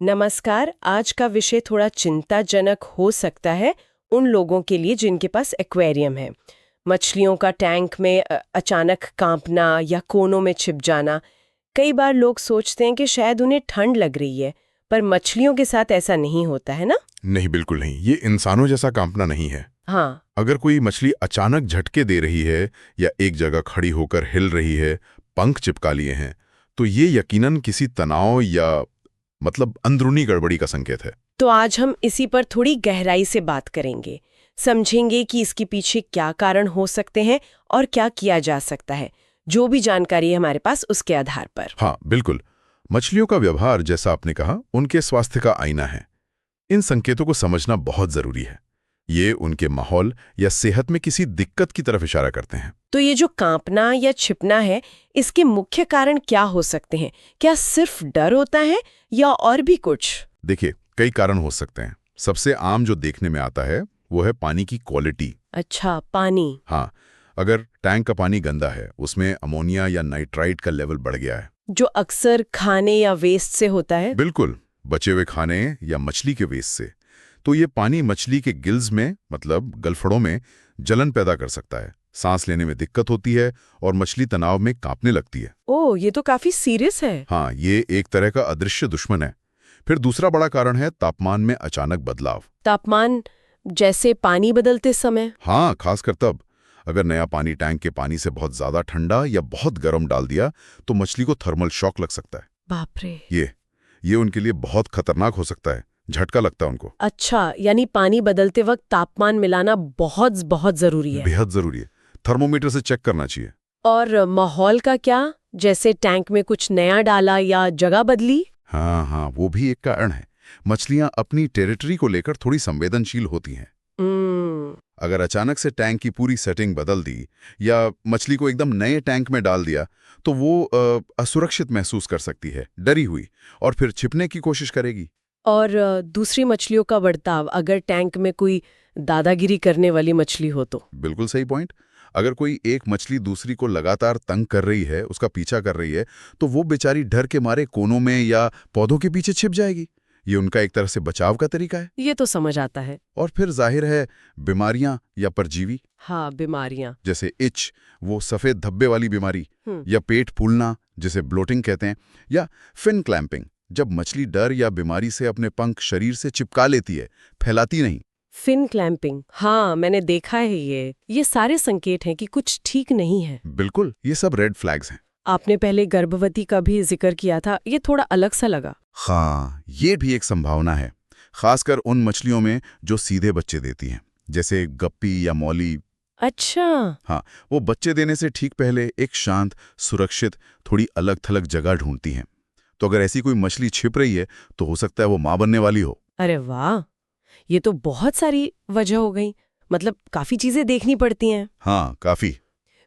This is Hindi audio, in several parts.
नमस्कार। आज का विषय थोड़ा चिंताजनक हो सकता है उन लोगों के लिए जिनके पास एक्वेरियम है। मछलियों का टैंक में अचानक कांपना या कोनों में छिप जाना। कई बार लोग सोचते हैं कि शायद उन्हें ठंड लग रही है, पर मछलियों के साथ ऐसा नहीं होता है ना। नहीं, बिल्कुल नहीं। ये इंसानों जैसा कांपना नहीं है। हाँ। अगर कोई मछली अचानक झटके दे रही है या एक जगह खड़ी होकर हिल रही है, पंख चिपका लिए हैं, तो ये यकीनन किसी तनाव या अंदरूनी गड़बड़ी का संकेत है। तो आज हम इसी पर थोड़ी गहराई से बात करेंगे, समझेंगे कि इसके पीछे क्या कारण हो सकते हैं और क्या किया जा सकता है, जो भी जानकारी है हमारे पास उसके आधार पर। हाँ, बिल्कुल। मछलियों का व्यवहार, जैसा आपने कहा, उनके स्वास्थ्य का आईना है। इन संकेतों को समझना बहुत जरूरी है। ये उनके माहौल या सेहत में किसी दिक्कत की तरफ इशारा करते हैं। तो ये जो कांपना या छिपना है, इसके मुख्य कारण क्या हो सकते हैं? क्या सिर्फ डर होता है या और भी कुछ? देखिए, कई कारण हो सकते हैं। सबसे आम जो देखने में आता है वो है पानी की क्वालिटी। अच्छा, पानी। हाँ, अगर टैंक का पानी गंदा है, उसमें अमोनिया या नाइट्राइट का लेवल बढ़ गया है, जो अक्सर खाने या वेस्ट से होता है। बिल्कुल, बचे हुए खाने या मछली के वेस्ट से, तो ये पानी मछली के गिल्स में गलफड़ों में जलन पैदा कर सकता है। सांस लेने में दिक्कत होती है और मछली तनाव में कांपने लगती है। ओह, ये तो काफी सीरियस है। हाँ, ये एक तरह का अदृश्य दुश्मन है। फिर दूसरा बड़ा कारण है तापमान में अचानक बदलाव। तापमान जैसे पानी बदलते समय? हाँ, खासकर तब अगर नया पानी टैंक के पानी से बहुत ज्यादा ठंडा या बहुत गर्म डाल दिया तो मछली को थर्मल शॉक लग सकता है। बाप रे। ये उनके लिए बहुत खतरनाक हो सकता है। झटका लगता है उनको। अच्छा, यानी पानी बदलते वक्त तापमान मिलाना बहुत बहुत जरूरी है। बेहद जरूरी है। थर्मोमीटर से चेक करना चाहिए। और माहौल का क्या? जैसे टैंक में कुछ नया डाला या जगह बदली? हाँ, वो भी एक कारण है। मछलियां अपनी टेरिटरी को लेकर थोड़ी संवेदनशील होती हैं। अगर अचानक से टैंक की पूरी सेटिंग बदल दी या मछली को एकदम नए टैंक में डाल दिया तो वो असुरक्षित महसूस कर सकती है, डरी हुई, और फिर छिपने की कोशिश करेगी। और दूसरी मछलियों का बर्ताव, अगर टैंक में कोई दादागिरी करने वाली मछली हो तो? बिल्कुल सही पॉइंट। अगर कोई एक मछली दूसरी को लगातार तंग कर रही है, उसका पीछा कर रही है, तो वो बेचारी डर के मारे कोनों में या पौधों के पीछे छिप जाएगी। ये उनका एक तरह से बचाव का तरीका है। ये तो समझ आता है। और फिर जाहिर है बीमारियां या परजीवी। हाँ, बीमारियां। जैसे इच, वो सफेद धब्बे वाली बीमारी, या पेट फूलना जिसे ब्लोटिंग कहते हैं, या फिन क्लैंपिंग, जब मछली डर या बीमारी से अपने पंख शरीर से चिपका लेती है, फैलाती नहीं। फिन क्लैंपिंग, हाँ मैंने देखा है। ये सारे संकेत हैं कि कुछ ठीक नहीं है। बिल्कुल, ये सब रेड फ्लैग्स हैं। आपने पहले गर्भवती का भी जिक्र किया था, ये थोड़ा अलग सा लगा। हाँ, ये भी एक संभावना है, खासकर उन मछलियों में जो सीधे बच्चे देती हैं, जैसे गप्पी या मौली। अच्छा। हाँ, वो बच्चे देने से ठीक पहले एक शांत, सुरक्षित, थोड़ी अलग थलग जगह ढूंढती हैं। तो अगर ऐसी कोई मछली छिप रही है तो हो सकता है वो मां बनने वाली हो। अरे वाह, ये तो बहुत सारी वजह हो गई। काफी चीजें देखनी पड़ती हैं। हाँ, काफी।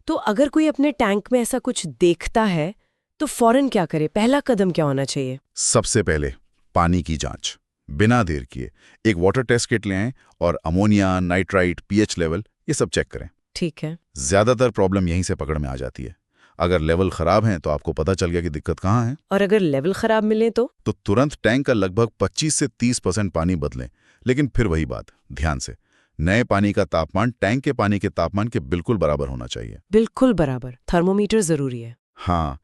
तो अगर कोई अपने टैंक में ऐसा कुछ देखता है तो फौरन क्या करे? पहला कदम क्या होना चाहिए? सबसे पहले पानी की जांच बिना देर किए एक वाटर टेस्ट किट ले आएं और अमोनिया, नाइट्राइट, पीएच लेवल, ये सब चेक करें। ठीक है। ज्यादातर प्रॉब्लम यहीं से पकड़ में आ जाती है। अगर लेवल खराब है तो आपको पता चल गया कि दिक्कत कहाँ है। और अगर लेवल खराब मिले तो तुरंत टैंक का लगभग 25 से 30% पानी बदलें। लेकिन फिर वही बात, ध्यान से, नए पानी का तापमान टैंक के पानी के तापमान के बिल्कुल बराबर होना चाहिए। बिल्कुल बराबर। थर्मोमीटर जरूरी है। हाँ,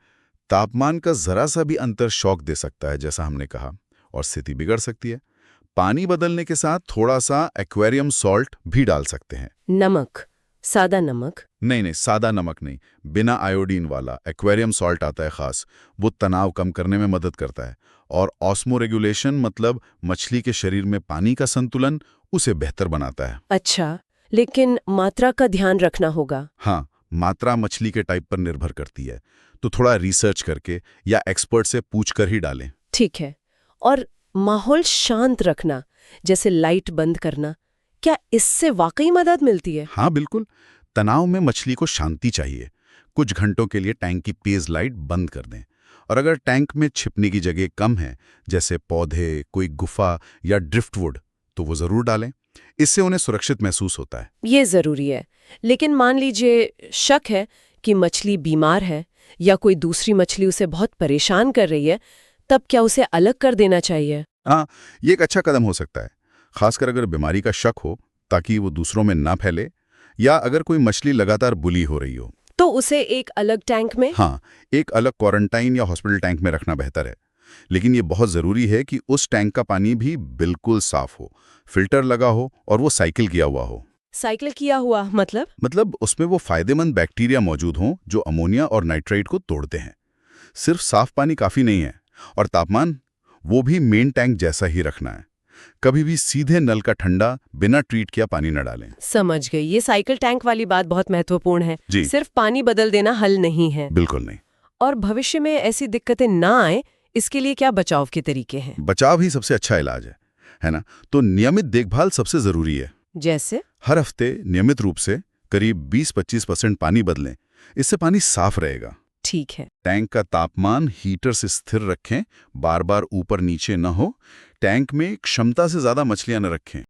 तापमान का जरा सा भी अंतर शॉक दे सकता है, जैसा हमने कहा, और स्थिति बिगड़ सकती है। पानी बदलने के साथ थोड़ा सा एक्वेरियम सॉल्ट भी डाल सकते हैं। नमक? सादा नमक? नहीं, सादा नमक नहीं, बिना आयोडीन वाला एक्वेरियम सॉल्ट आता है खास। वो तनाव कम करने में मदद करता है और ऑस्मो रेगुलेशन, मछली के शरीर में पानी का संतुलन, उसे बेहतर बनाता है। अच्छा, लेकिन मात्रा का ध्यान रखना होगा। हाँ, मात्रा मछली के टाइप पर निर्भर करती है, तो थोड़ा रिसर्च करके या एक्सपर्ट से पूछकर ही डालें। ठीक है। और माहौल शांत रखना, जैसे लाइट बंद करना, क्या इससे वाकई मदद मिलती है? हाँ, बिल्कुल। तनाव में मछली को शांति चाहिए। कुछ घंटों के लिए टैंक की पेज लाइट बंद कर दें। और अगर टैंक में छिपने की जगह कम है, जैसे पौधे, कोई गुफा या ड्रिफ्टवुड, तो वो जरूर डालें। इससे उन्हें सुरक्षित महसूस होता है। ये जरूरी है। लेकिन मान लीजिए शक है कि मछली बीमार है या कोई दूसरी मछली उसे बहुत परेशान कर रही है, तब क्या उसे अलग कर देना चाहिए? हाँ, ये एक अच्छा कदम हो सकता है, खासकर अगर बीमारी का शक हो, ताकि वो दूसरों में ना फैले, या अगर कोई मछली लगातार बुली हो रही हो। तो उसे एक अलग टैंक में? हाँ, एक अलग क्वारंटाइन या हॉस्पिटल टैंक में रखना बेहतर है। लेकिन ये बहुत ज़रूरी है कि उस टैंक का पानी भी बिल्कुल साफ हो, फिल्टर लगा हो और वो साइकिल किया हुआ हो। साइकिल किया हुआ मतलब? उसमें वो फायदेमंद बैक्टीरिया मौजूद हों जो अमोनिया और नाइट्रेट को तोड़ते हैं। सिर्फ साफ पानी काफ़ी नहीं है, और तापमान वो भी मेन टैंक जैसा ही रखना है। कभी भी सीधे नल का ठंडा बिना ट्रीट किया पानी न डालें। समझ गई। ये साइकिल टैंक वाली बात बहुत महत्वपूर्ण है। जी। सिर्फ पानी बदल देना हल नहीं है। बिल्कुल नहीं। और भविष्य में ऐसी दिक्कतें ना आए, इसके लिए क्या बचाव के तरीके हैं? बचाव ही सबसे अच्छा इलाज है ना? तो नियमित देखभाल सबसे ज़रूरी है। जैसे? हर हफ्ते नियमित रूप से करीब 20-25% पानी बदलें। इससे पानी साफ रहेगा। ठीक है। टैंक का तापमान हीटर से स्थिर रखें, बार बार ऊपर नीचे न हो। टैंक में क्षमता से ज़्यादा मछलियां न रखें।